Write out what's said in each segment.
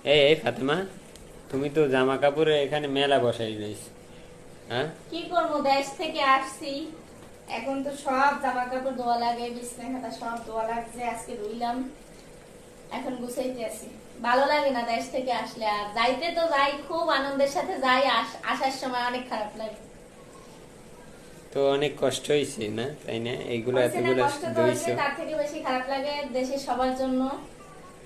এই ফাতেমা, তুমি তো জামা কাপড়ে এখানে মেলা বসাই দিয়েছ। হ্যাঁ, কি করবো, দেশ থেকে আসছি। এখন তো সব জামা কাপড় ধোয়া লাগে, বিছনা খাতা সব ধোয়া লাগছে, আজকে ধুইলাম। এখন গুছাইতে আছি। ভালো লাগে না দেশ থেকে আসলে। আর যাইতে তো যাই, খুব আনন্দের সাথে যাই, আসার সময় অনেক খারাপ লাগে। তো অনেক কষ্ট হয়েছে না, তাই না? এইগুলো হয়েছে না, এতগুলো কষ্ট তো হয়েছে, ধুইছো। তার থেকে বেশি খারাপ লাগে দেশের সবার জন্য।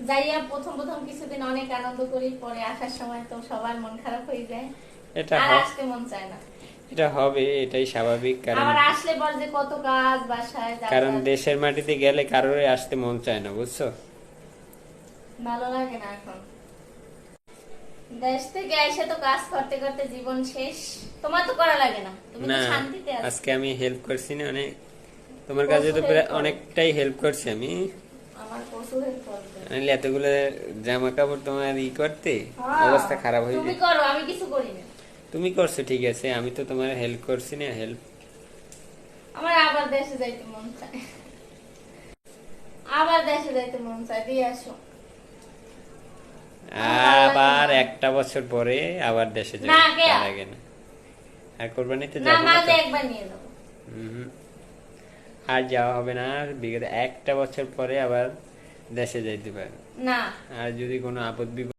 যাইয়া প্রথম প্রথম কিছুদিন অনেক আনন্দ করি, পরে আসার সময় তো সবার মন খারাপ হয়ে যায়। এটা আর হ- আসতে মন চায় না। এটা হবে, এটাই স্বাভাবিক। কারণ আবার আসলে পর যে কত কাজ বাসায়, যা কারণ দেশের মাটিতে গেলে কারোরই আসতে মন চায় না, বুঝছো? ভালো লাগে না এখন। দেশ থেকে এসে তো কাজ করতে করতে জীবন শেষ। তোমার তো করা লাগে না, তুমি তো না, শান্তিতে আছো। আজকে আমি হেল্প করছি না অনেক, তোমার কাছে প্রচুর তো help করো। অনেকটাই হেল্প করছি আমি। আমার প্রচুর হেল্প করবে। নাহলে এতগুলো জামা কাপড় তোমার করতে হ্যাঁ, অবস্থা খারাপ হয়ে তুমি যায়। করো, আমি কিছু করি না। তুমি করছো ঠিক আছে, আমি তো তোমার হেল্প করছি না, হেল্প। আমার আবার দেশে যাইতে মন চায়। আবার দেশে যাইতে মন চায়, দিয়ে আসো। আমার ভালো লাগে আবার না। একটা বছর পরে আবার দেশে যাবো, না, কে তার আগে না। আর কোরবানিতে না, যাবো না মাঝে তো। একবার নিয়ে যাবো। হুম, আর যাওয়া হবে না। বিগত একটা বছর পরে আবার দেশে যাইতে পারে। না। আর যদি কোনো আপদ বিপদ